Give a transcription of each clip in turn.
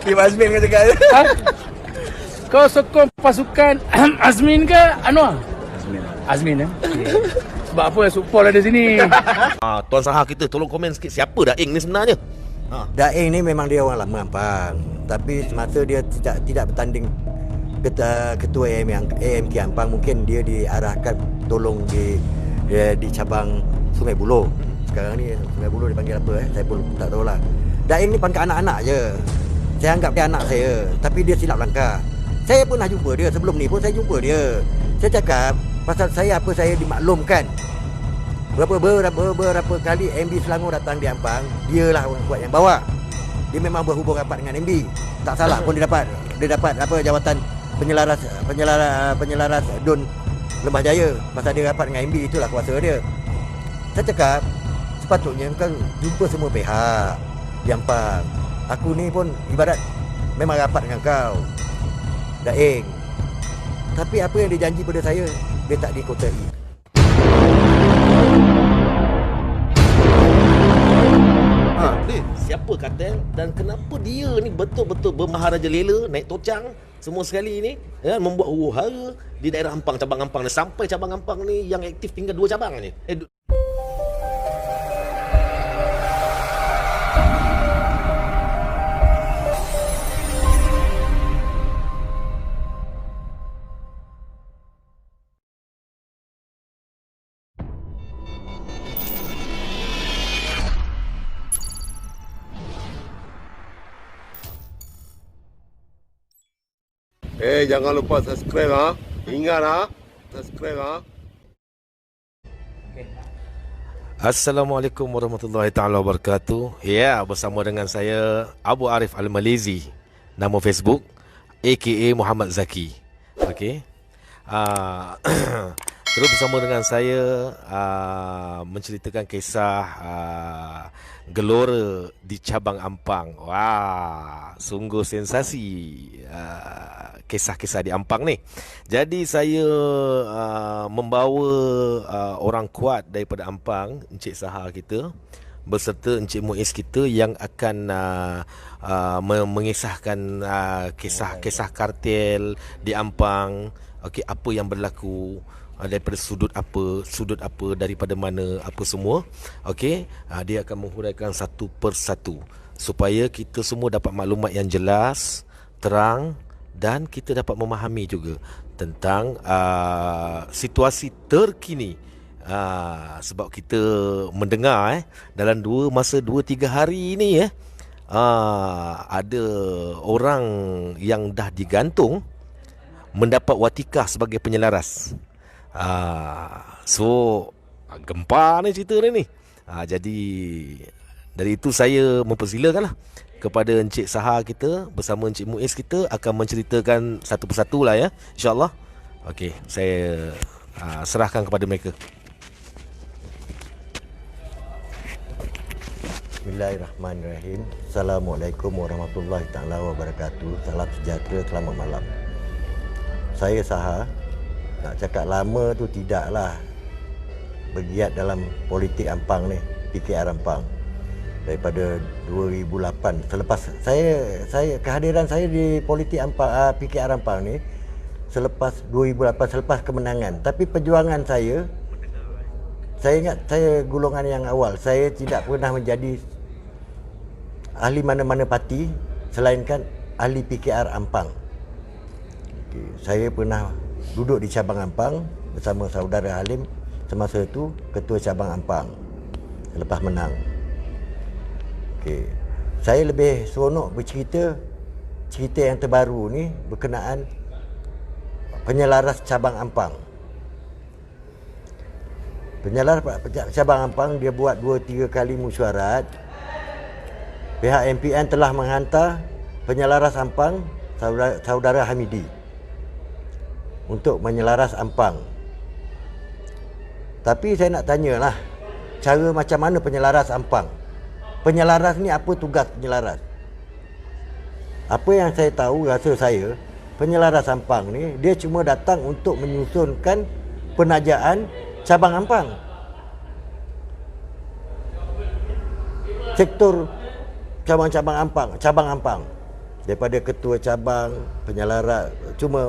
Tim Azmin kau cakap. Ha? Kau sokong pasukan Azmin ke Anwar? Azmin Sebab apa support ada sini? Tuan Saha kita tolong komen sikit siapa Daeng ni sebenarnya? Daeng ni memang dia orang lama Ampang. Tapi semasa dia tidak bertanding ketua AMK Ampang, mungkin dia diarahkan tolong di cabang Sungai Buloh. Sekarang ni Sungai Buloh dipanggil apa saya pun tak tahulah. Daeng ni pangkat anak-anak je. Saya anggap dia anak saya, tapi dia silap langkah. Saya pernah jumpa dia sebelum ni pun saya jumpa dia. Saya cakap pasal apa saya dimaklumkan. Berapa kali MB Selangor datang di Ampang, dialah orang kuat yang bawa. Dia memang berhubung rapat dengan MB. Tak salah pun dia dapat jawatan penyelaras DUN Lembah Jaya. Pasal dia rapat dengan MB, itulah kuasa dia. Saya cakap sepatutnya kau jumpa semua pihak di Ampang. Aku ni pun ibarat memang rapat dengan kau, Daeng. Tapi apa yang dia janji pada saya, dia tak dikotai. Siapa Kartel dan kenapa dia ni betul-betul bermaharaja lela, naik tocang semua sekali ni, membuat huru-hara di daerah Ampang, cabang Ampang ni, sampai cabang Ampang ni yang aktif tinggal 2 cabang ni. Jangan lupa subscribe ha. Ingat ha. Subscribe ha. Assalamualaikum warahmatullahi taala wabarakatuh. Ya, bersama dengan saya Abu Arif Al-Malizi, nama Facebook aka Muhammad Zaki. Okey. Terus bersama dengan saya menceritakan kisah gelora di cabang Ampang. Wah, sungguh sensasi kisah-kisah di Ampang ni. Jadi saya membawa orang kuat daripada Ampang, Encik Saha kita beserta Encik Muiz kita yang akan mengisahkan kisah-kisah kartel di Ampang. Okey, apa yang berlaku daripada sudut apa, daripada mana, apa semua. Okey, dia akan menghuraikan satu persatu supaya kita semua dapat maklumat yang jelas, terang, dan kita dapat memahami juga tentang situasi terkini. Sebab kita mendengar dalam masa 2-3 hari ini ada orang yang dah digantung mendapat watikah sebagai penyelaras. So gempa ni cerita ni. Jadi dari itu saya mempersilakanlah kepada Encik Saha kita bersama Encik Muiz kita akan menceritakan satu persatu lah ya, insyaAllah. Okey, saya serahkan kepada mereka. Bismillahirrahmanirrahim. Assalamualaikum warahmatullahi taala wabarakatuh. Salam sejahtera, selamat malam. Saya Saha. Nak cakap lama tu tidaklah bergiat dalam politik Ampang ni, PKR Ampang. Daripada 2008, selepas saya kehadiran saya di politik Ampang, PKR Ampang ni selepas 2008, selepas kemenangan. Tapi perjuangan saya ingat saya golongan yang awal. Saya tidak pernah menjadi ahli mana-mana parti selainkan ahli PKR Ampang. Saya pernah duduk di cabang Ampang bersama saudara Halim, semasa itu ketua cabang Ampang selepas menang. Saya lebih seronok cerita yang terbaru ni berkenaan penyelaras cabang Ampang. Penyelaras cabang Ampang dia buat 2-3 kali mesyuarat. Pihak MPN telah menghantar penyelaras Ampang, saudara Hamidi, untuk menyelaras Ampang. Tapi saya nak tanyalah, cara macam mana penyelaras Ampang? Penyelaras ni apa tugas penyelaras? Apa yang saya tahu, rasa saya, penyelaras Ampang ni dia cuma datang untuk menyusunkan penajaan cabang Ampang. Sektor cabang Ampang. daripada ketua cabang, penyalarat, cuma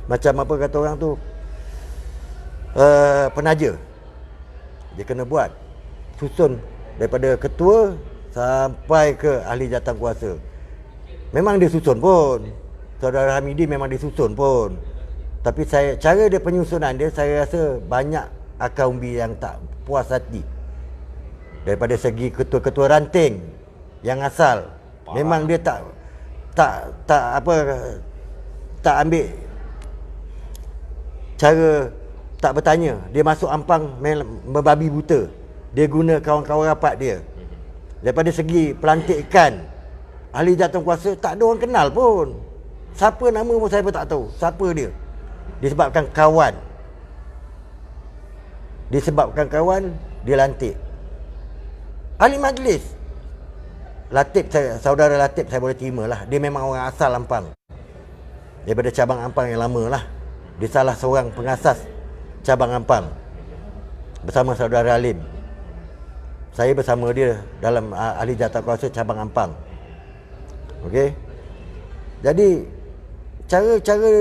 macam apa kata orang tu, penaja. Dia kena buat susun daripada ketua sampai ke ahli jawatankuasa. Memang dia susun pun, Saudara Hamidi memang disusun pun. Tapi cara dia penyusunan dia, saya rasa banyak akar umbi yang tak puas hati. Daripada segi ketua-ketua ranting yang asal, memang dia tak ambil cara, tak bertanya. Dia masuk ampang membabi buta. Dia guna kawan-kawan rapat dia. Daripada segi pelantikan ahli jawatankuasa, tak ada orang kenal pun. Siapa nama pun saya pun tak tahu siapa dia. Disebabkan kawan dia lantik ahli majlis. Saudara Latif saya boleh terima lah. Dia memang orang asal Ampang, daripada cabang Ampang yang lama lah. Dia salah seorang pengasas cabang Ampang bersama saudara Alim. Saya bersama dia dalam ahli jawatankuasa cabang Ampang. Okey. Jadi cara-cara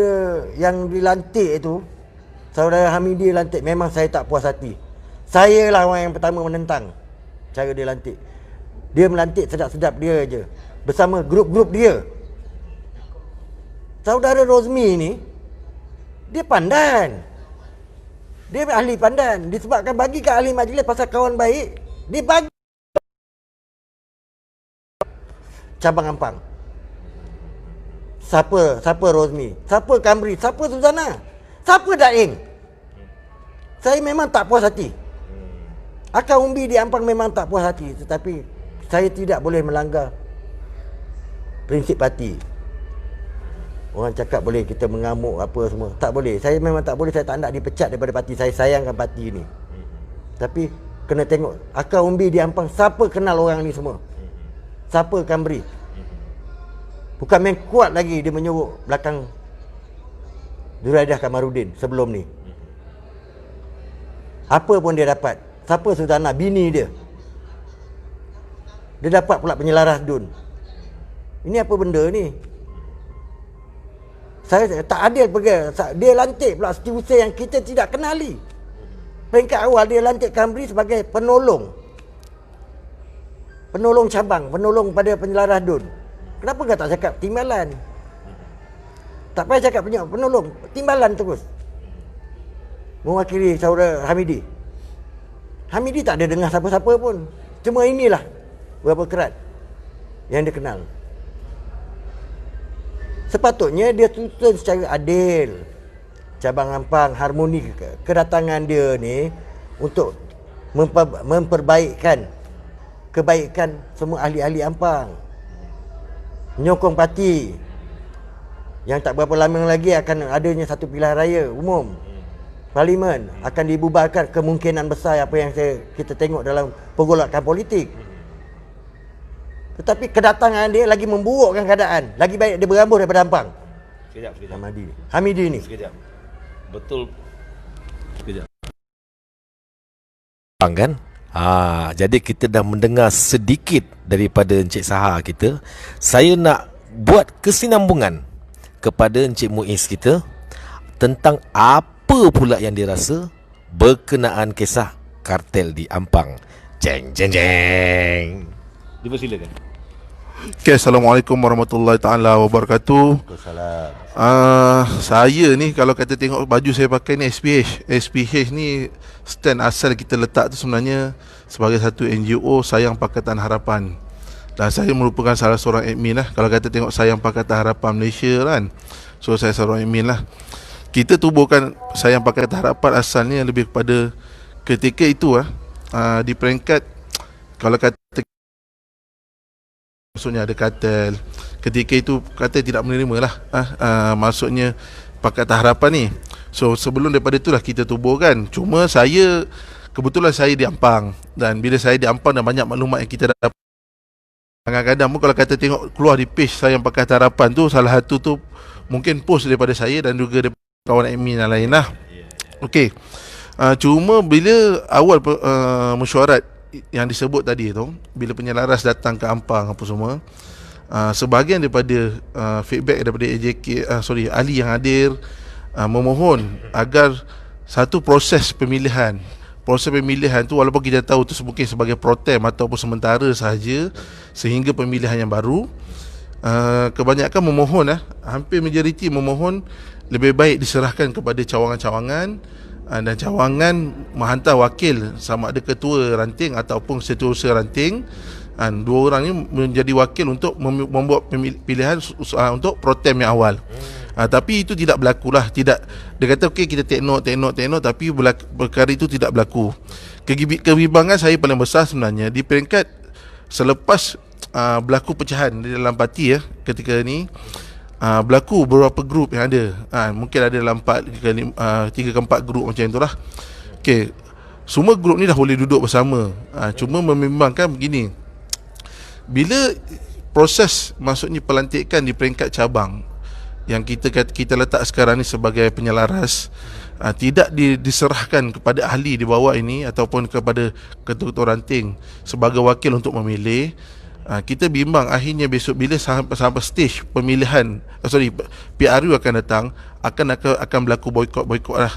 yang dilantik itu, saudara Hamidi lantik, memang saya tak puas hati. Saya lah orang yang pertama menentang cara dia lantik. Dia melantik sedap-sedap dia je, bersama grup-grup dia. Saudara Rozmi ni, dia pandan. Dia ahli pandan. Disebabkan bagi kat ahli majlis pasal kawan baik, dia bagi cabang Ampang. Siapa Rozmi? Siapa Kamri? Siapa Suzana? Siapa Daeng? Saya memang tak puas hati. Akar umbi di Ampang memang tak puas hati. Tetapi saya tidak boleh melanggar prinsip parti. Orang cakap boleh kita mengamuk apa semua. Tak boleh. Saya memang tak boleh. Saya tak nak dipecat daripada parti. Saya sayangkan parti ni. Tapi kena tengok akar umbi di Ampang, siapa kenal orang ni semua? Siapa Kamri? Bukan main kuat lagi dia menyuruh belakang Zuraidah Kamarudin sebelum ni. Apa pun dia dapat. Siapa Suzana? Bini dia. Dia dapat pula penyelaras DUN. Ini apa benda ni? Saya tak adil pergi. Dia lantik pula setiausaha yang kita tidak kenali. Peringkat awal dia lantik Kamri sebagai penolong cabang, penolong pada penyelaras DUN. Kenapa kau tak cakap timbalan? Tak payah cakap penolong, timbalan terus. Mewakili saudara Hamidi. Hamidi tak ada dengar siapa-siapa pun. Cuma inilah berapa kerat yang dia kenal. Sepatutnya dia susun secara adil. Cabang Ampang harmoni kedatangan dia ni untuk memperbaikan kebaikan semua ahli-ahli Ampang. Menyokong parti yang tak berapa lama lagi akan adanya satu pilihan raya umum parlimen, akan dibubarkan kemungkinan besar apa yang kita tengok dalam pergolakan politik. Tetapi kedatangan dia lagi memburukkan keadaan. Lagi baik dia berambut daripada Ampang. Sekejap. Hamidi ni. Sekejap. Betul. Sekejap. Kan? Jadi kita dah mendengar sedikit daripada Encik Saha kita. Saya nak buat kesinambungan kepada Encik Muiz kita tentang apa pula yang dirasa berkenaan kisah kartel di Ampang. Jeng. Dipersilakan. Okay, Assalamualaikum warahmatullahi taala wabarakatuh. Saya ni kalau kata tengok baju saya pakai ni SPH ni stand asal kita letak tu sebenarnya sebagai satu NGO Sayang Pakatan Harapan. Dan saya merupakan salah seorang admin lah. Kalau kata tengok Sayang Pakatan Harapan Malaysia kan, so saya seorang admin lah. Kita tubuhkan Sayang Pakatan Harapan asalnya lebih kepada ketika itu di peringkat, kalau kata maksudnya ada kartel, ketika itu kartel tidak menerima lah maksudnya Pakatan Harapan ni. So sebelum daripada itulah kita tubuhkan. Cuma saya kebetulan saya di Ampang, dan bila saya di Ampang dan banyak maklumat yang kita dapat, kadang-kadang pun kalau kata tengok keluar di page Sayang Pakatan Harapan tu, salah satu tu mungkin post daripada saya dan juga daripada kawan admin yang lain lah. Okey. Cuma bila awal mesyuarat yang disebut tadi tu, bila penyelaras datang ke Ampang apa semua, sebahagian daripada feedback daripada AJK, ahli yang hadir, memohon agar satu proses pemilihan tu, walaupun kita tahu itu mungkin sebagai pro-tem ataupun sementara sahaja sehingga pemilihan yang baru, kebanyakan memohon, hampir majoriti memohon lebih baik diserahkan kepada cawangan-cawangan, dan cawangan menghantar wakil sama ada ketua ranting ataupun setiausaha ranting. Dua orang ni menjadi wakil untuk membuat pilihan untuk pro-tem yang awal. Tapi itu tidak berlaku lah. Dia kata okey, kita take note, tapi perkara itu tidak berlaku. Kebimbangan saya paling besar sebenarnya di peringkat selepas berlaku pecahan di dalam parti ketika ni. Berlaku beberapa grup yang ada, mungkin ada dalam 3 ke 4 grup macam itulah. Okey, semua grup ni dah boleh duduk bersama. Cuma membimbangkan begini, bila proses maksudnya pelantikan di peringkat cabang yang kita letak sekarang ni sebagai penyelaras, tidak diserahkan kepada ahli di bawah ini ataupun kepada ketua-ketua ranting sebagai wakil untuk memilih, kita bimbang akhirnya besok bila sampai stage pemilihan, PRU akan datang, akan berlaku boikot lah.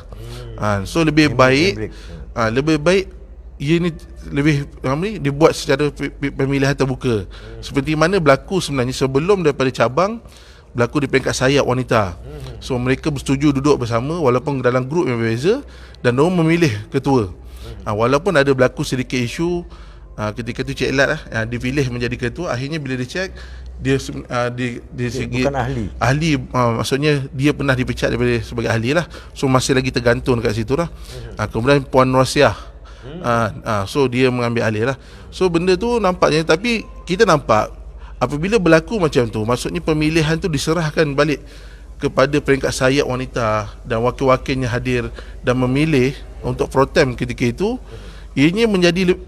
So lebih baik ia ni lebih dibuat secara pemilihan terbuka, seperti mana berlaku sebenarnya sebelum daripada cabang, berlaku di peringkat sayap wanita. So mereka bersetuju duduk bersama walaupun dalam grup yang berbeza, dan mereka memilih ketua. Walaupun ada berlaku sedikit isu, ketika tu Cik Elat dipilih menjadi ketua, akhirnya bila dicek dia segi bukan ahli, maksudnya dia pernah dipecat daripada sebagai ahli lah. So masih lagi tergantung dekat situ lah. Kemudian Puan Rosiah, so dia mengambil alih lah. So benda tu nampaknya, tapi kita nampak apabila berlaku macam tu, maksudnya pemilihan tu diserahkan balik kepada peringkat sayap wanita dan wakil-wakilnya hadir dan memilih untuk pro-tem ketika itu, ianya menjadi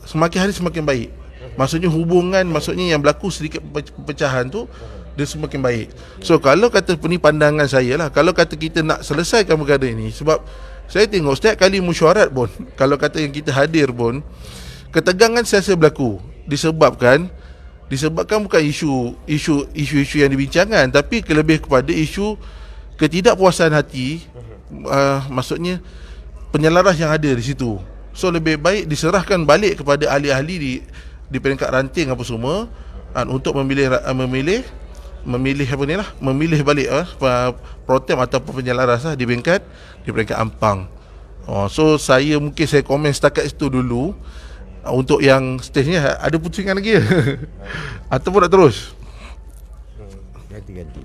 semakin hari semakin baik. Maksudnya hubungan, maksudnya yang berlaku sedikit perpecahan tu, dia semakin baik. So kalau kata ni pandangan saya lah, kalau kata kita nak selesaikan perkara ini, sebab saya tengok setiap kali mesyuarat pun, kalau kata yang kita hadir pun, ketegangan siasa berlaku disebabkan bukan isu yang dibincangkan, tapi lebih kepada isu ketidakpuasan hati, maksudnya penyelaras yang ada di situ. So lebih baik diserahkan balik kepada ahli-ahli di peringkat ranting apa semua, untuk memilih balik pro-tem ataupun penyelaras di peringkat ampang. So saya komen setakat itu dulu. Untuk yang stage ni ada pusingan lagi ke? Ataupun nak terus? Ganti-ganti.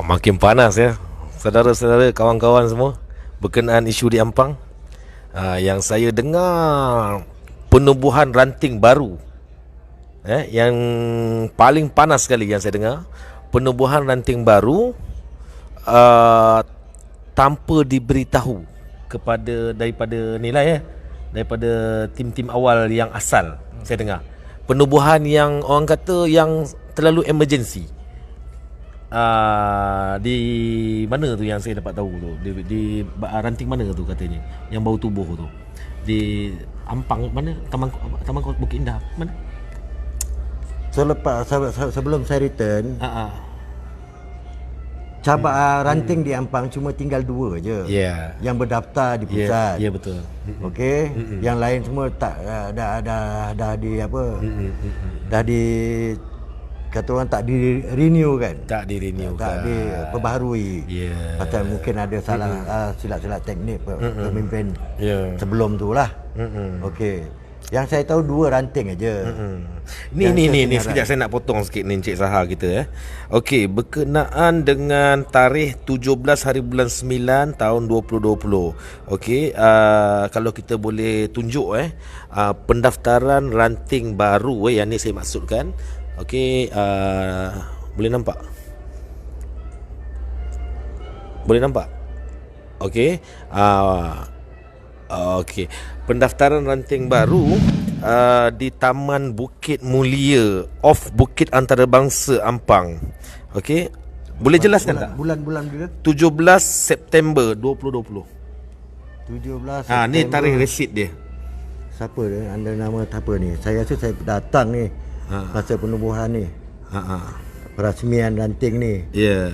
Makin panas ya, saudara-saudara, kawan-kawan semua, berkenaan isu di Ampang. Yang saya dengar penubuhan ranting baru, yang paling panas sekali yang saya dengar, penubuhan ranting baru tanpa diberitahu daripada nilai daripada tim-tim awal yang asal. Saya dengar penubuhan yang orang kata yang terlalu emergency. Di mana tu yang saya dapat tahu tu, di ranting mana tu katanya yang baru tubuh tu, di Ampang mana, Taman Bukit Indah mana. Sebelum saya return, cabang ranting di Ampang cuma tinggal 2 je yang berdaftar di pusat. Ya, betul. Okey, yang lain semua tak dah di apa? Dah di kata orang tak di renew kan? Tak di renew, tak diperbaharui. Pasal mungkin ada salah silap-silap teknik pemimpin sebelum tu lah. Okey. Yang saya tahu 2 ranting aja. Ni sekejap saya nak potong sikit ni Encik Saha kita. Okey, berkenaan dengan tarikh 17 hari bulan 9 tahun 2020. Okey, kalau kita boleh tunjuk pendaftaran ranting baru yang ni saya maksudkan. Okey, boleh nampak? Boleh nampak? Okey. Okey, pendaftaran ranting baru di Taman Bukit Mulia off Bukit Antarabangsa Ampang. Okey, boleh jelaskan tak? Bulan bila? 17 September 2020. 17 September. Ni tarikh resit dia. Siapa dia? Anda nama apa ni? Saya rasa saya datang ni masa penubuhan ni. Ha. Perasmian ranting ni. Ya.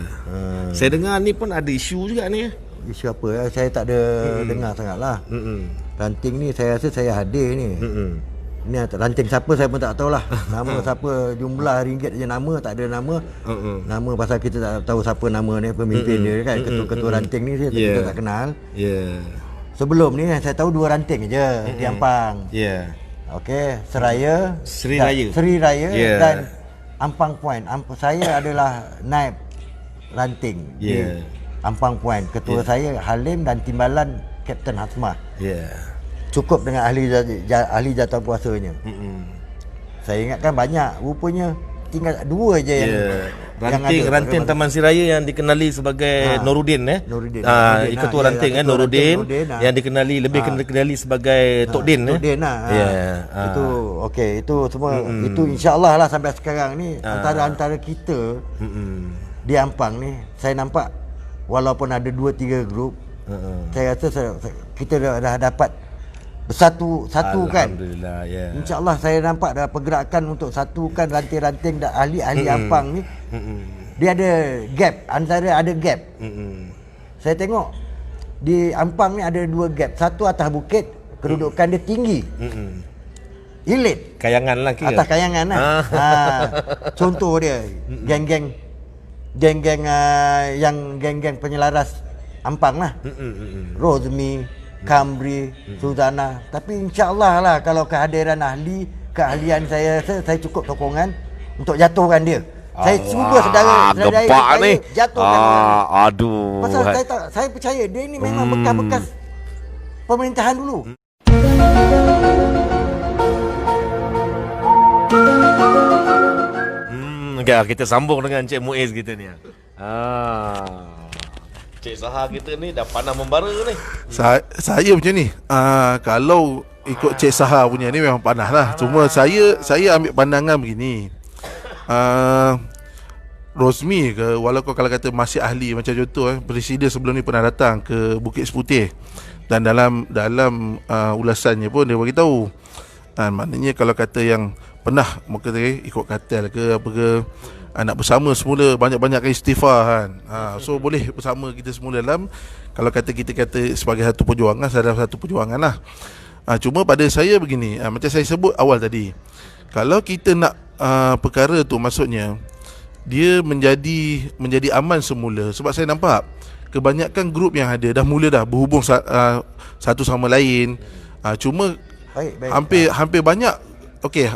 Saya dengar ni pun ada isu juga ni. Isu apa? Saya tak ada dengar sangatlah. Ranting ni saya rasa saya hadir ni. Ni ranting siapa saya pun tak tahulah. Nama siapa, jumlah ringgit je nama, tak ada nama. Nama pasal kita tak tahu siapa nama ni, pemimpin dia kan, ketua-ketua ranting ni kita tak kenal. Sebelum ni saya tahu 2 ranting je di Ampang. Okey, Sri Raya dan Ampang Point. Saya adalah naib ranting di Ampang Point. Ketua saya Halim dan timbalan Kapten Hasmah. Cukup dengan ahli jawatankuasanya. Saya ingatkan banyak, rupanya tinggal 2 je yang ranting Taman Siraya yang dikenali sebagai Nuruddin Nuruddin. Ketua ranting Nuruddin yang dikenali lebih dikenali sebagai Tok Din Itu okey, itu semua itu insya-Allah lah sampai sekarang ni antara kita di Ampang ni saya nampak walaupun ada 2-3 grup saya rasa kita dah dapat satukan. Alhamdulillah, InsyaAllah saya nampak dah pergerakan untuk satukan ranting-ranting dan ahli-ahli Ampang ni. Dia ada gap, ada gap. Saya tengok di Ampang ni ada 2 gap. Satu atas bukit, kedudukan dia tinggi. Elit. Kayangan lah kira. Atas kayangan lah. Contoh dia, geng-geng yang geng-geng penyelaras Ampang lah. Rozmi, Kamri, Suzana. Tapi insya-Allah lah kalau kehadiran keahlian saya cukup sokongan untuk jatuhkan dia. Saya cuba sedara ni jatuhkan dia. Aduh. Pasal saya percaya dia ni memang bekas-bekas pemerintahan dulu. Kita sambung dengan Encik Muiz kita ni. Cik Saha kita ni dah pandang membara ni. Saya macam ni. Kalau ikut Cik Saha punya ni memang panas lah. Cuma saya ambil pandangan begini. Rosmi ke, walaupun kalau kata masih ahli, macam contoh Presiden sebelum ni pernah datang ke Bukit Seputih. Dan dalam ulasannya pun dia beritahu, maknanya kalau kata yang pernah ikut kartel ke apa ke, nak bersama semula, banyak-banyak istighfar kan. So boleh bersama kita semula dalam, kalau kata kita kata sebagai satu perjuangan, dalam satu perjuangan lah. Cuma pada saya begini, macam saya sebut awal tadi, kalau kita nak perkara tu, maksudnya dia menjadi aman semula. Sebab saya nampak kebanyakan grup yang ada dah mula dah berhubung satu sama lain. Cuma hampir banyak, okey,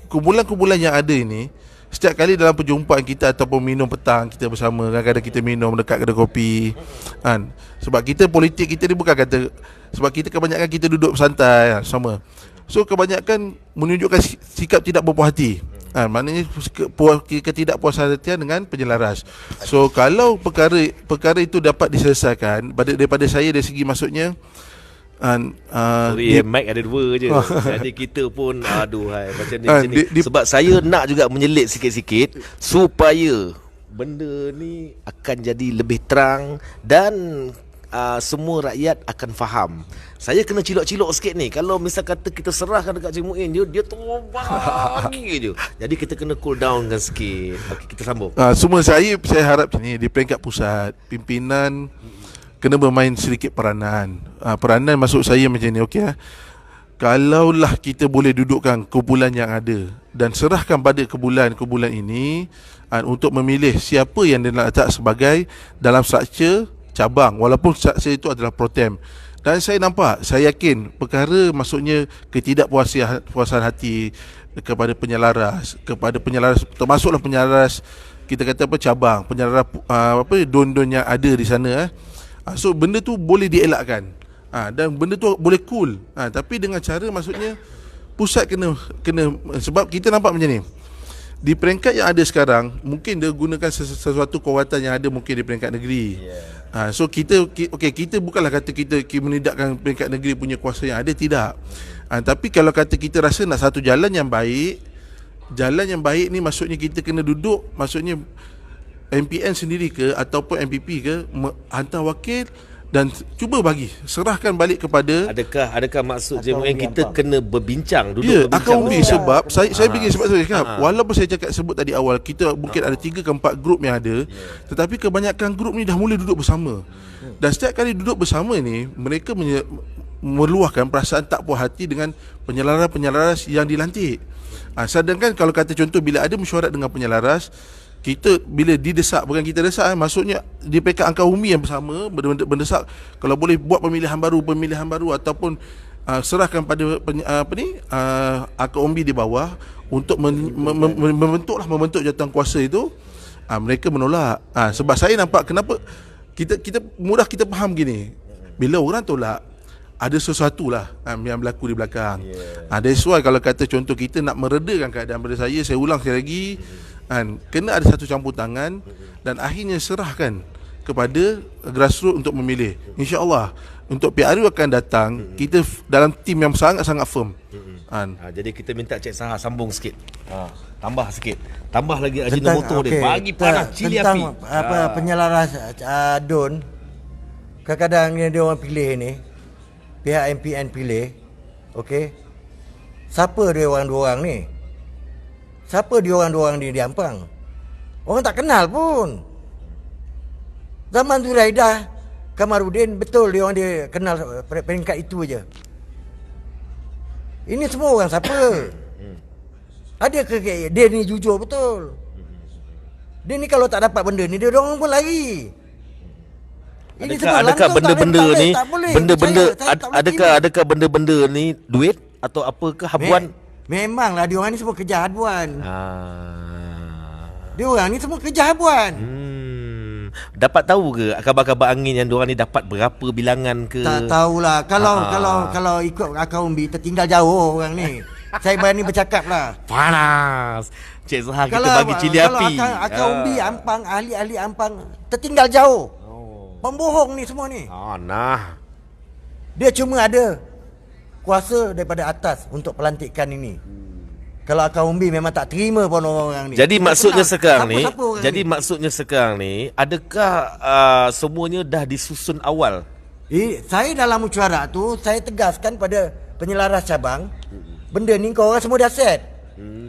kumpulan-kumpulan yang ada ini, setiap kali dalam perjumpaan kita ataupun minum petang kita bersama, kadang-kadang kita minum dekat kedai kopi kan. Sebab kita politik kita ni bukan kata, sebab kita kebanyakan kita duduk santai sama. So kebanyakan menunjukkan sikap tidak berpuas hati. Maknanya ketidakpuasan hatian dengan penyelaras. So kalau perkara itu dapat diselesaikan daripada saya dari segi maksudnya, mic ada 2 je. Jadi kita pun macam ni, sebab saya nak juga menyelit sikit-sikit supaya benda ni akan jadi lebih terang dan semua rakyat akan faham. Saya kena cilok-cilok sikit ni. Kalau misal kata kita serahkan dekat Cik Muin, dia terbang je. Jadi kita kena cool down kan sikit. Okey, kita sambung. Semua saya harap macam ni, di peringkat pusat, pimpinan kena bermain sedikit peranan. Peranan maksud saya macam ni, okey. Kalaulah kita boleh dudukkan kumpulan yang ada dan serahkan pada kumpulan ini untuk memilih siapa yang dia nak letak sebagai dalam struktur cabang, walaupun struktur itu adalah pro-tem. Dan saya nampak, saya yakin perkara maksudnya ketidakpuasan hati kepada penyelaras, termasuklah penyelaras kita kata cabang, penyelaras don-don yang ada di sana. So benda tu boleh dielakkan. Dan benda tu boleh cool. Tapi dengan cara maksudnya pusat kena sebab kita nampak macam ni. Di peringkat yang ada sekarang, mungkin dia gunakan sesuatu kekuatan yang ada mungkin di peringkat negeri. So kita bukanlah kata kita menidakkan peringkat negeri punya kuasa yang ada, tidak. Tapi kalau kata kita rasa nak satu jalan yang baik ni maksudnya kita kena duduk, maksudnya MPN sendiri ke ataupun MPP ke hantar wakil dan cuba bagi serahkan balik kepada Adakah maksud JMN kita kena berbincang, duduk ya, berbincang? akan undi sebab saya fikir sebab saya cakap walaupun saya cakap sebut tadi awal kita mungkin ada 3 ke 4 grup yang ada, tetapi kebanyakan grup ni dah mula duduk bersama. Dan setiap kali duduk bersama ni mereka meluahkan perasaan tak puas hati dengan penyelaras-penyelaras yang dilantik. Sedangkan kalau kata contoh bila ada mesyuarat dengan penyelaras, kita bila didesak, bukan kita desak, maksudnya di peringkat angka umi yang bersama mendesak kalau boleh buat pemilihan baru ataupun serahkan pada angka umbi di bawah untuk membentuk jawatan kuasa itu. Mereka menolak. Sebab saya nampak kenapa kita mudah kita faham gini, bila orang tolak ada sesuatu lah yang berlaku di belakang. That's why kalau kata contoh kita nak meredakan keadaan pada saya ulang sekali lagi, kena ada satu campur tangan dan akhirnya serahkan kepada grassroots untuk memilih. InsyaAllah untuk PRU akan datang, kita dalam tim yang sangat-sangat firm. Jadi kita minta Cik Sahar sambung sikit, tambah sikit, tambah lagi Ajinomoto dia, bagi panas cili api. Apa penyelaras DUN, kadang-kadang dia orang pilih ni, pihak MPN pilih, okey, siapa dia orang-orang ni? Siapa dia orang-orang ni di Ampang? Orang tak kenal pun. Zaman Zuraidah, Kamarudin, betul dia orang dia kenal peringkat itu aja. Ini semua orang siapa? Ada ke dia ni jujur betul? Dia ni kalau tak dapat benda ni, dia orang pun lari. Adakah benda-benda ni, adakah benda-benda ni duit atau apakah habuan? Memanglah dia orang ni semua kerja habuan. Dia orang ni semua kerja habuan. Dapat tahu ke khabar-khabar angin yang diorang ni dapat berapa bilangan ke? Tak tahulah. Kalau ikut akal umbi tertinggal jauh orang ni. Saya berani bercakap lah. Panas. Cik Zahar kita bagi cili api. Kalau akal umbi Ampang, ahli-ahli Ampang tertinggal jauh. Pembohong ni semua ni. Nah. Dia cuma ada kuasa daripada atas untuk pelantikan ini. Kalau akal umbi memang tak terima pun orang ni. Jadi maksudnya sekarang ni, adakah semuanya dah disusun awal? Saya dalam mesyuarat tu, saya tegaskan pada penyelaras cabang, benda ni kau orang semua dah set.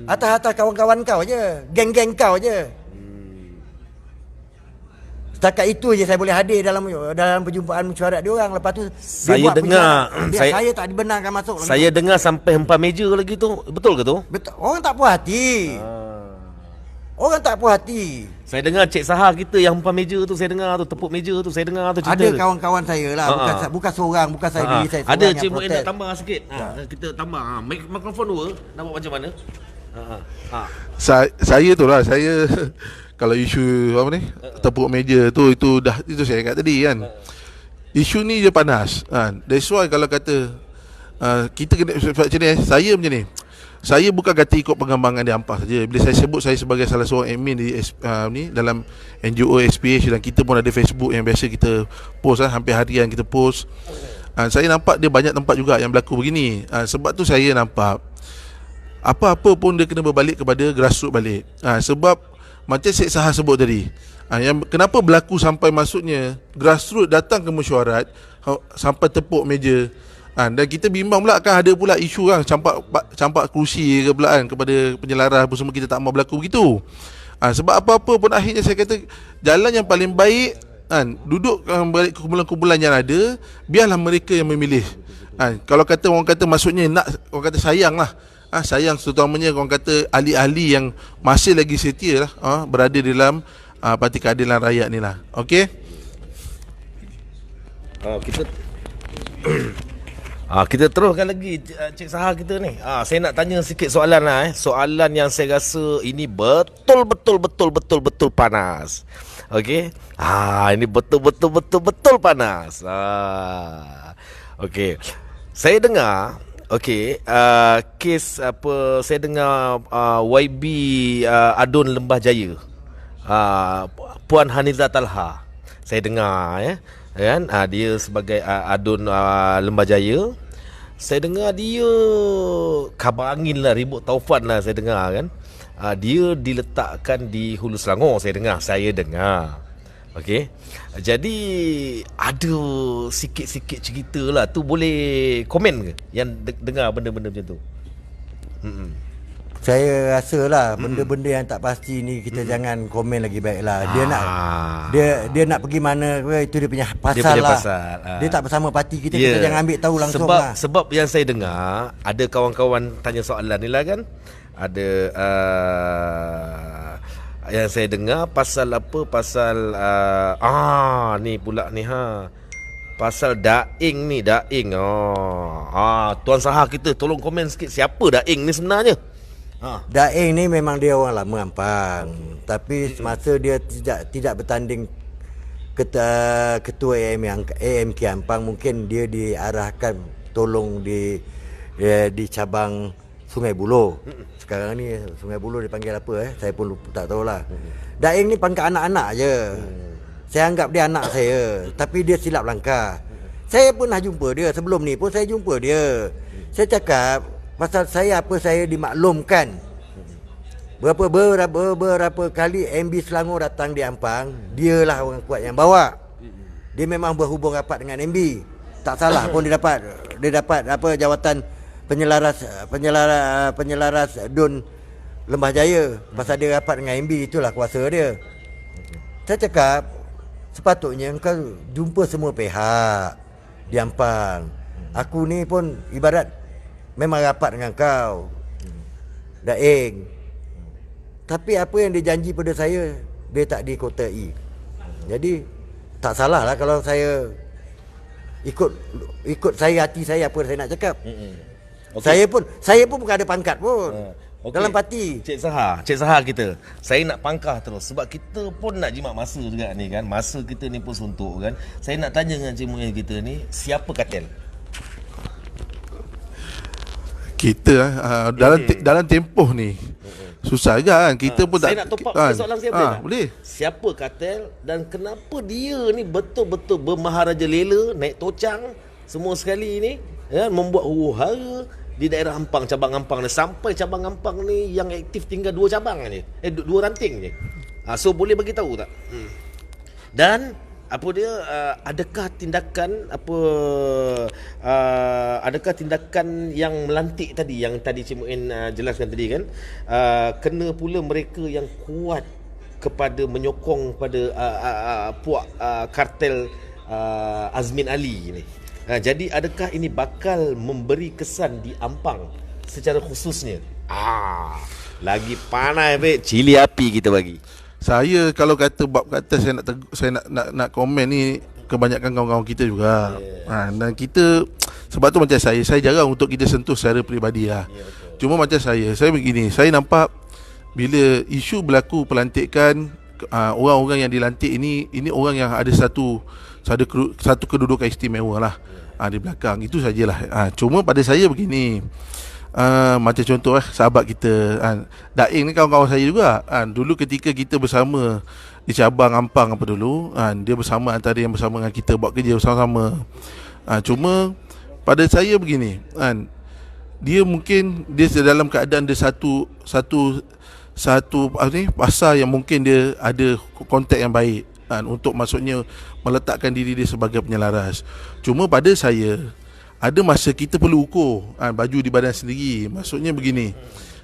Atas-atas kawan-kawan kau je, geng-geng kau je. Setakat itu je saya boleh hadir dalam perjumpaan mesyuarat dia orang. Lepas tu saya dengar saya tak dibenarkan masuk. Saya dengar sampai hempar meja lagi tu. Betul ke tu? Betul. Orang tak puas hati. Orang tak puas hati. Saya dengar Cik Sahar kita yang hempar meja tu, saya dengar tu, tepuk meja tu, saya dengar tu cerita. Ada kawan-kawan saya lah, bukan seorang, bukan saya diri saya seorang. Ada Cik Muin nak tambah sikit. Kita tambah. Mikrofon dua nak buat macam mana? Saya tu lah, saya kalau isu apa ni tepuk meja tu itu saya cakap tadi kan. Isu ni je panas kan. That's why kalau kata kita kena macam ni, saya macam ni. Saya bukan kata ikut pengembangan di Ampang saja. Bila saya sebut saya sebagai salah seorang admin di ni dalam NGO SPH, dan kita pun ada Facebook yang biasa kita post hampir harian kita post. Saya nampak dia banyak tempat juga yang berlaku begini. Sebab tu saya nampak apa-apa pun dia kena berbalik kepada grassroots balik. Sebab macam Syed Sahar sebut tadi, yang kenapa berlaku sampai maksudnya grassroots datang ke mesyuarat sampai tepuk meja, dan kita bimbang pula akan ada pula isu kan campak kerusi ke pula kan kepada penyelaras apa semua. Kita tak mahu berlaku begitu. Sebab apa-apa pun akhirnya saya kata jalan yang paling baik duduk balik kumpulan-kumpulan yang ada, biarlah mereka yang memilih. Kalau kata orang kata maksudnya nak, orang kata sayang lah. Sayang terutamanya orang kata ahli-ahli yang masih lagi setia lah berada di dalam Parti Keadilan Rakyat ni lah. Okey. Kita teruskan lagi Cik Sahar kita ni. Saya nak tanya sikit soalan lah. Soalan yang saya rasa ini betul panas. Okey. Ini betul panas. Okey. Saya dengar kes apa, saya dengar YB Adun Lembah Jaya, Puan Haniza Talha, saya dengar kan, dia sebagai Adun Lembah Jaya. Saya dengar dia kabar angin lah, ribut taufan lah saya dengar kan. Dia diletakkan di Hulu Selangor, saya dengar. Okey. Jadi ada sikit-sikit cerita lah tu, boleh komen ke yang dengar benda-benda macam tu? Saya rasa lah benda-benda yang tak pasti ni kita jangan komen lagi baiklah. Dia nak pergi mana ke, itu dia punya pasal Dia punya lah. pasal. Dia tak bersama parti kita, kita jangan ambil tahu langsung lah. Sebab yang saya dengar, ada kawan-kawan tanya soalan ni lah kan. Ada yang saya dengar pasal apa, pasal ni pula ni pasal Daing ni, Daing. Tuan Saha kita tolong komen sikit, siapa Daing ni sebenarnya? Daing ni memang dia orang lama Ampang, tapi semasa dia tidak bertanding ketua AMK Ampang, mungkin dia diarahkan tolong di cabang Sungai Buloh. Sekarang ni Sungai Buloh dipanggil apa saya pun tak tahulah. Daing ni pangkat anak-anak je. Saya anggap dia anak saya, tapi dia silap langkah. Saya pernah jumpa dia sebelum ni pun, saya jumpa dia. Saya cakap pasal saya dimaklumkan. Berapa kali MB Selangor datang di Ampang, dialah orang kuat yang bawa. Dia memang berhubung rapat dengan MB. Tak salah pun dia dapat apa, jawatan penyelaras DUN Lembah Jaya. Pasal dia rapat dengan MB, itulah kuasa dia. Saya cakap sepatutnya engkau jumpa semua pihak di Ampang. Aku ni pun ibarat memang rapat dengan kau, Daing. Tapi apa yang dia janji pada saya, dia tak dikotai. Jadi tak salah lah kalau saya ikut saya, hati saya, apa saya nak cakap. Okay. Saya pun bukan ada pangkat pun dalam parti. Cik Saha kita, saya nak pangkah terus sebab kita pun nak jimat masa juga ni kan. Masa kita ni pun suntuk kan. Saya nak tanya dengan Cik Muhyiddin kita ni, siapa Kartel? Kita dalam tempoh ni susah juga kan. Kita pun saya nak top up soalan saya boleh tak? Boleh. Siapa Kartel dan kenapa dia ni betul-betul bermaharaja lela, naik tocang semua sekali ni, ya, membuat huru-hara di daerah Ampang, cabang Ampang ni, sampai cabang Ampang ni yang aktif tinggal 2 cabang je. 2 ranting je. So boleh bagi tahu tak? Dan apa dia, adakah tindakan yang melantik tadi, yang tadi Cik Muin jelaskan tadi kan, kena pula mereka yang kuat kepada menyokong pada puak kartel Azmin Ali ni. Jadi adakah ini bakal memberi kesan di Ampang secara khususnya? Lagi panas cili api kita bagi. Saya kalau kata saya nak komen ni, kebanyakan kawan-kawan kita juga. Dan kita, sebab tu macam saya jarang untuk kita sentuh secara peribadi lah. Cuma macam saya begini, saya nampak bila isu berlaku pelantikan, orang-orang yang dilantik ini orang yang ada satu kedudukan istimewa lah di belakang. Itu sajalah. Cuma pada saya begini, macam contoh sahabat kita Daing ni kawan-kawan saya juga. Dulu ketika kita bersama di cabang Ampang apa dulu, dia bersama, antara yang bersama dengan kita buat kerja bersama-sama. Cuma pada saya begini, dia mungkin dia dalam keadaan dia satu pasar yang mungkin dia ada kontak yang baik untuk maksudnya meletakkan diri dia sebagai penyelaras. Cuma pada saya, ada masa kita perlu ukur baju di badan sendiri. Maksudnya begini,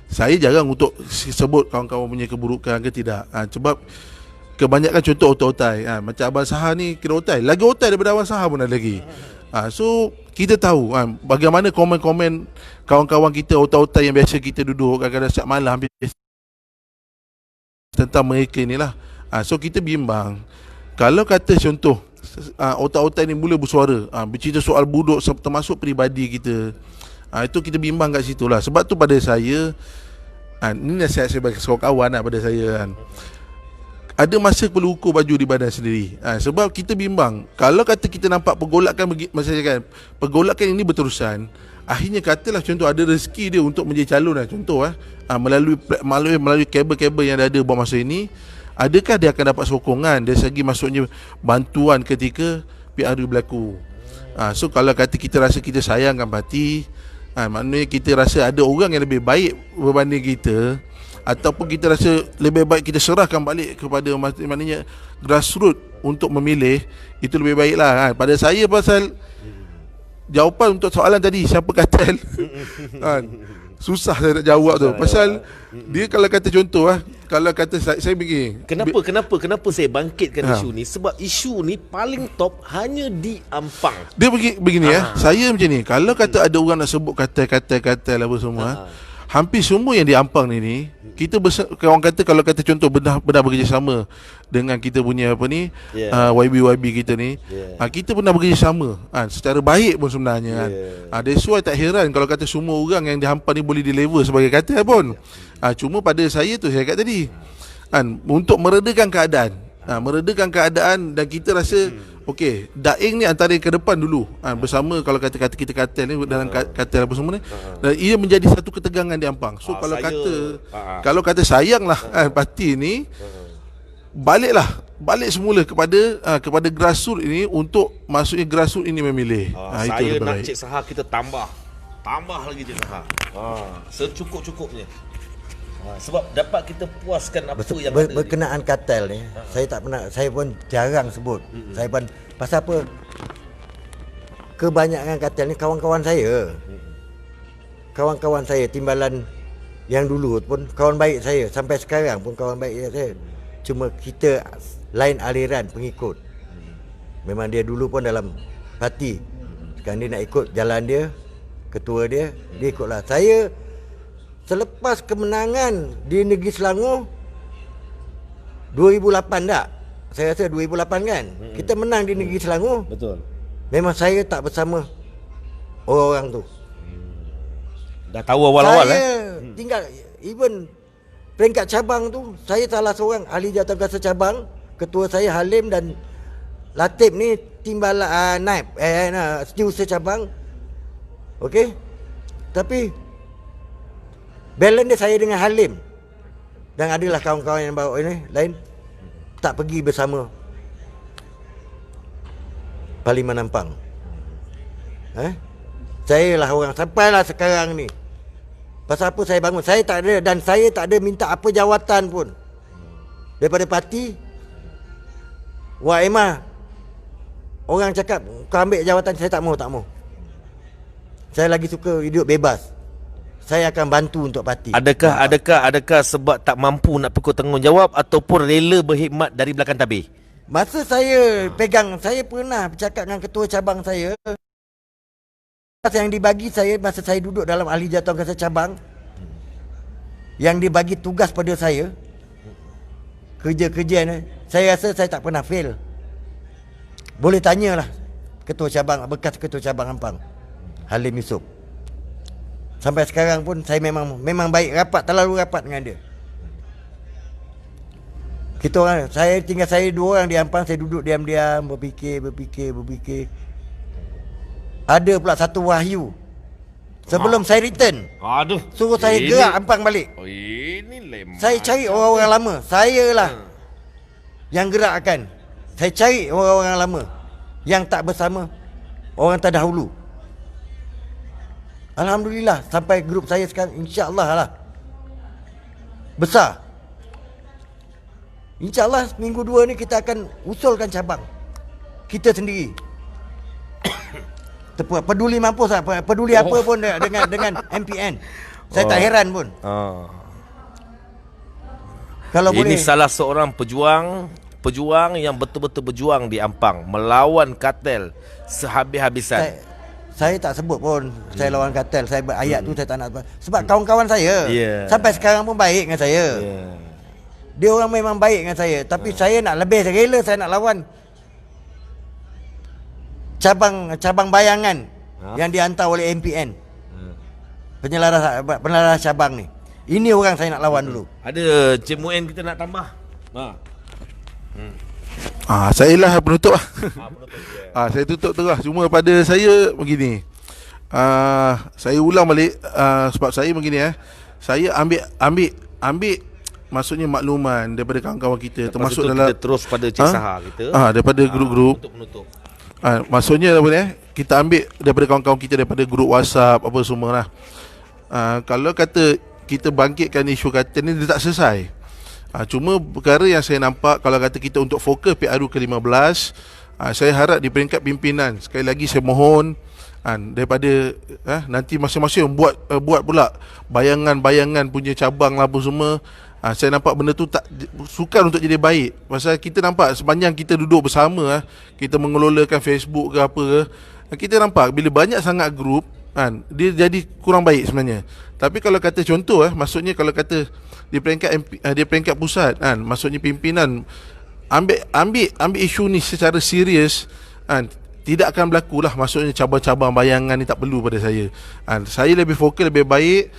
saya jarang untuk sebut kawan-kawan punya keburukan ke tidak. Sebab kebanyakan contoh otai-otai. Macam Abang Saha ni kira otai. Lagi otai daripada Abang Saha pun ada lagi. So kita tahu bagaimana komen-komen kawan-kawan kita otai-otai yang biasa kita duduk kadang-kadang setiap malam tentang mereka ni lah. So kita bimbang. Kalau kata contoh otak-otak ni mula bersuara, bercerita soal buduk termasuk peribadi kita, itu kita bimbang kat situ lah. Sebab tu pada saya, ni nasihat saya bagi kawan-kawan pada saya ada masa perlu ukur baju di badan sendiri. Sebab kita bimbang, kalau kata kita nampak pergolakan ini berterusan, akhirnya katalah contoh ada rezeki dia untuk menjadi calon lah, contoh melalui kabel-kabel yang ada buat masa ini, adakah dia akan dapat sokongan dari segi maksudnya bantuan ketika PRU berlaku. So kalau kata kita rasa kita sayangkan parti, maknanya kita rasa ada orang yang lebih baik berbanding kita, ataupun kita rasa lebih baik kita serahkan balik kepada maknanya grassroots untuk memilih, itu lebih baiklah kan. Pada saya pasal jawapan untuk soalan tadi siapa kartel kan, susah saya nak jawab tu. Pasal dia kalau kata contoh kalau kata saya begini, Kenapa saya bangkitkan isu ni? Sebab isu ni paling top hanya di Ampang. dia begini saya macam ni, kalau kata ada orang nak sebut kartel apa semua, hampir semua yang di Ampang ni kita orang kata, kalau kata contoh benar bekerjasama dengan kita punya apa ni, YB kita ni, kita pernah bekerjasama secara baik pun sebenarnya kan. That's why tak heran kalau kata semua orang yang di Ampang ni boleh di-level sebagai kartel pun. Cuma pada saya tu saya kata tadi untuk meredakan keadaan dan kita rasa okey, Daeng ni antara ke depan dulu bersama, kalau kata kita kartel ni dalam kartel apa semua ni, dan ia menjadi satu ketegangan di Ampang. So kalau kata sayanglah parti ni balik semula kepada grassroots ini, untuk maksudnya grassroots ini memilih. Saya nak Cik Saha kita tambah lagi Cik Saha. Secukup-cukupnya. Sebab dapat kita puaskan apa yang ada. Berkenaan kartel ni, saya tak pernah, saya pun jarang sebut. Saya pun pasal apa? Kebanyakan kartel ni kawan-kawan saya. Kawan-kawan saya timbalan yang dulu pun kawan baik saya, sampai sekarang pun kawan baik saya. Cuma kita lain aliran pengikut. Memang dia dulu pun dalam parti. Sekarang dia nak ikut jalan dia, ketua dia ikutlah. Saya selepas kemenangan di Negeri Selangor 2008 tak? Saya rasa 2008 kan? Kita menang di Negeri Selangor. Betul. Memang saya tak bersama orang-orang tu. Dah tahu awal-awal Saya tinggal even peringkat cabang tu, saya salah seorang ahli jawatankuasa cabang. Ketua saya Halim dan Latif ni timbalan naib setiausaha cabang. Okey. Tapi balance dia saya dengan Halim, dan adalah kawan-kawan yang bawa ini lain tak pergi bersama Parlimen Ampang. Saya lah orang sampailah sekarang ni. Pasal apa saya bangun? Saya tak ada, dan saya tak ada minta apa jawatan pun daripada parti. Wah Emma, orang cakap kau ambil jawatan, saya tak mau. Saya lagi suka hidup bebas. Saya akan bantu untuk parti. Adakah sebab tak mampu nak pekul tanggungjawab ataupun rela berkhidmat dari belakang tabir? Masa saya pegang, saya pernah bercakap dengan ketua cabang saya. Yang dibagi saya masa saya duduk dalam ahli jawatankuasa cabang, yang dibagi tugas pada saya, kerja-kerja ni, saya rasa saya tak pernah fail. Boleh tanyalah ketua cabang, bekas ketua cabang Ampang, Halim Yusof. Sampai sekarang pun saya memang baik, terlalu rapat dengan dia. Kita orang, tinggal saya dua orang di Ampang, saya duduk diam-diam berfikir. Ada pula satu wahyu sebelum saya return. Suruh saya gerak Ampang balik. Ini lemah. Saya cari orang-orang lama. Saya lah yang gerakkan. Saya cari orang-orang lama yang tak bersama orang terdahulu. Alhamdulillah sampai grup saya sekarang insya-Allah lah besar. InsyaAllah minggu 2 ni kita akan usulkan cabang kita sendiri. Peduli mampus lah, peduli apa pun dengan MPN. Saya tak heran pun. Kalau ini boleh. Salah seorang pejuang yang betul-betul berjuang di Ampang melawan kartel sehabis-habisan. Saya tak sebut pun saya lawan kartel. Saya ayat tu saya tak nak sebab kawan-kawan saya sampai sekarang pun baik dengan saya. Dia orang memang baik dengan saya, tapi saya nak lebih, rela saya nak lawan cabang bayangan yang dihantar oleh MPN. Penyelaras cabang ni. Ini orang saya nak lawan dulu. Ada Cik Muin kita nak tambah. Saya lah penutup lah. Saya tutup terus. Cuma pada saya begini. Saya ulang balik sebab saya begini saya ambil maksudnya makluman daripada kawan-kawan kita, termasuk dalam kita terus pada Cik Saha kita. Daripada grup-grup. Untuk menutup. Maksudnya apa kita ambil daripada kawan-kawan kita daripada grup WhatsApp apa semua lah. Kalau kata kita bangkitkan isu kata ni, dia tak selesai. Cuma perkara yang saya nampak, kalau kata kita untuk fokus PRU ke-15, saya harap di peringkat pimpinan, sekali lagi saya mohon daripada nanti masing-masing buat pula bayangan-bayangan punya cabang lah apa semua. Saya nampak benda tu tak sukar untuk jadi baik. Pasal kita nampak sepanjang kita duduk bersama, kita mengelolakan Facebook ke apa ke, kita nampak bila banyak sangat grup, dia jadi kurang baik sebenarnya. Tapi kalau kata contoh, maksudnya kalau kata di peringkat pusat, maksudnya pimpinan ambil isu ni secara serius, tidak akan berlaku lah, maksudnya cabang-cabang bayangan ni tak perlu pada saya. Saya lebih fokus, lebih baik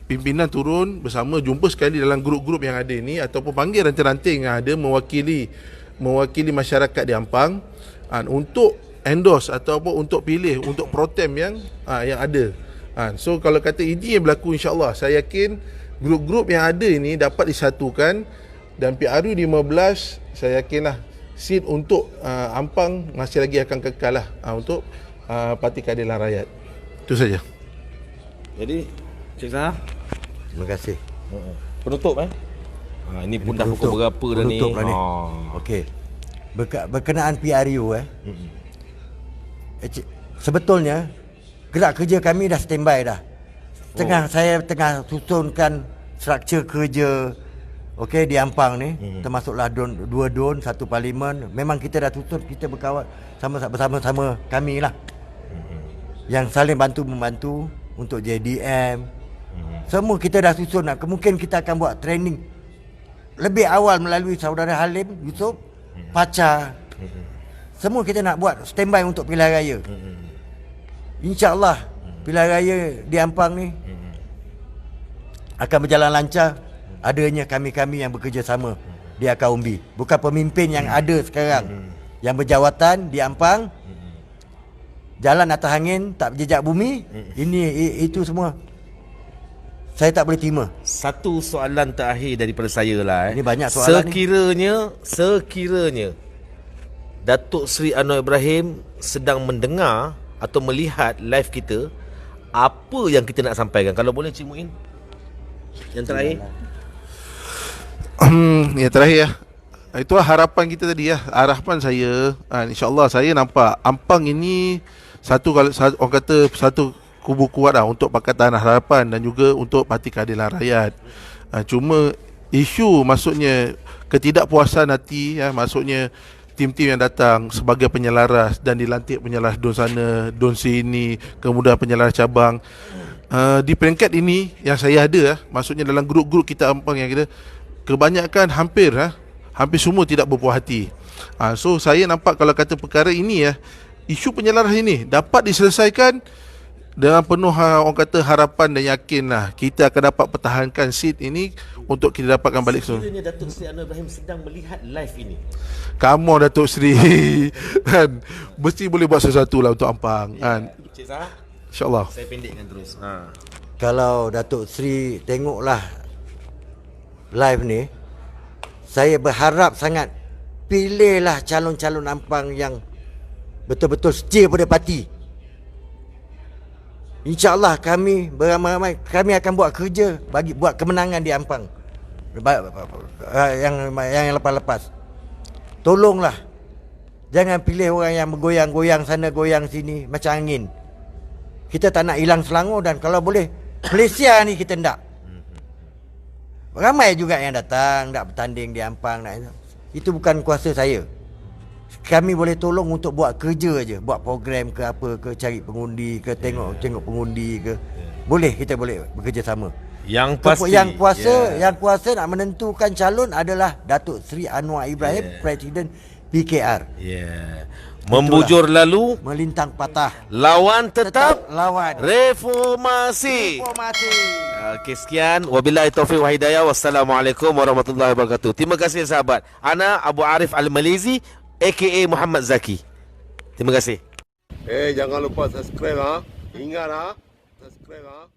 pimpinan turun bersama, jumpa sekali dalam grup-grup yang ada ni, ataupun panggil ranting-ranting yang ada mewakili masyarakat di Ampang, untuk endorse ataupun untuk pilih untuk protem yang ada. So kalau kata ini yang berlaku, insya-Allah saya yakin grup-grup yang ada ini dapat disatukan, dan PRU 15 saya yakinlah seat untuk Ampang masih lagi akan kekal lah untuk Parti Keadilan Rakyat. Itu saja. Jadi Cik Zahar, Terima kasih. penutup ini pun dah pukul berapa dah ni? Penutup lah ni. Okey. Berkenaan PRU sebetulnya gerak kerja kami dah standby dah. Saya tengah susunkan struktur kerja di Ampang ni, termasuklah dua DUN, satu parlimen. Memang kita dah susun, kita berkawan bersama-sama kami lah. Yang saling bantu-membantu untuk JDM. Semua kita dah susun lah. Kemungkinan kita akan buat training lebih awal melalui saudara Halim Yusof, Pacar. Semua kita nak buat standby untuk pilihan raya. InsyaAllah pilihan raya di Ampang ni akan berjalan lancar. Adanya kami-kami yang bekerjasama di Akaumbi. Bukan pemimpin yang ada sekarang yang berjawatan di Ampang, jalan atas angin, tak berjejak bumi. Itu semua saya tak boleh terima. Satu soalan terakhir daripada saya lah. Ini banyak soalan Sekiranya Datuk Seri Anwar Ibrahim sedang mendengar atau melihat live kita, apa yang kita nak sampaikan? Kalau boleh Cik Muin, yang terakhir. Yang terakhir itulah harapan kita tadi harapan saya, insya-Allah saya nampak Ampang ini orang kata satu kubu kuat untuk Pakatan Harapan dan juga untuk Parti Keadilan Rakyat. Cuma isu maksudnya ketidakpuasan hati, maksudnya tim-tim yang datang sebagai penyelaras dan dilantik penyelaras DUN sana, DUN sini, kemudian penyelaras cabang. Di peringkat ini yang saya ada, maksudnya dalam grup-grup kita Ampang yang kita, kebanyakan hampir semua tidak berpuas hati. So saya nampak kalau kata perkara ini isu penyelaras ini dapat diselesaikan dengan penuh orang kata harapan dan yakin kita akan dapat pertahankan seat ini untuk kita dapatkan balik semua. Sekiranya Datuk Seri Anwar Ibrahim sedang melihat live ini, come on Datuk Seri, mesti boleh buat sesuatu lah untuk Ampang. Cik Zahar, InsyaAllah. saya pendekkan terus. Kalau Datuk Seri tengoklah live ni, saya berharap sangat pilihlah calon-calon Ampang yang betul-betul setia pada parti. InsyaAllah kami beramai-ramai, kami akan buat kerja buat kemenangan di Ampang yang lepas-lepas. Tolonglah, jangan pilih orang yang bergoyang-goyang sana goyang sini macam angin. Kita tak nak hilang Selangor, dan kalau boleh Malaysia ni kita nak. Ramai juga yang datang nak bertanding di Ampang, itu bukan kuasa saya. Kami boleh tolong untuk buat kerja aja, buat program ke apa ke, cari pengundi ke, tengok pengundi ke. Boleh, kita boleh bekerja sama. Yang pasti yang kuasa nak menentukan calon adalah Datuk Seri Anwar Ibrahim, Presiden PKR. Membujur lalu, melintang patah, lawan tetap lawan. Reformasi. Okey, sekian. Wabillahi taufiq wa hidayah. Wassalamualaikum warahmatullahi wabarakatuh. Terima kasih sahabat. Ana Abu Arif Al-Malizi aka Muhammad Zaki. Terima kasih. Jangan lupa subscribe Ingat subscribe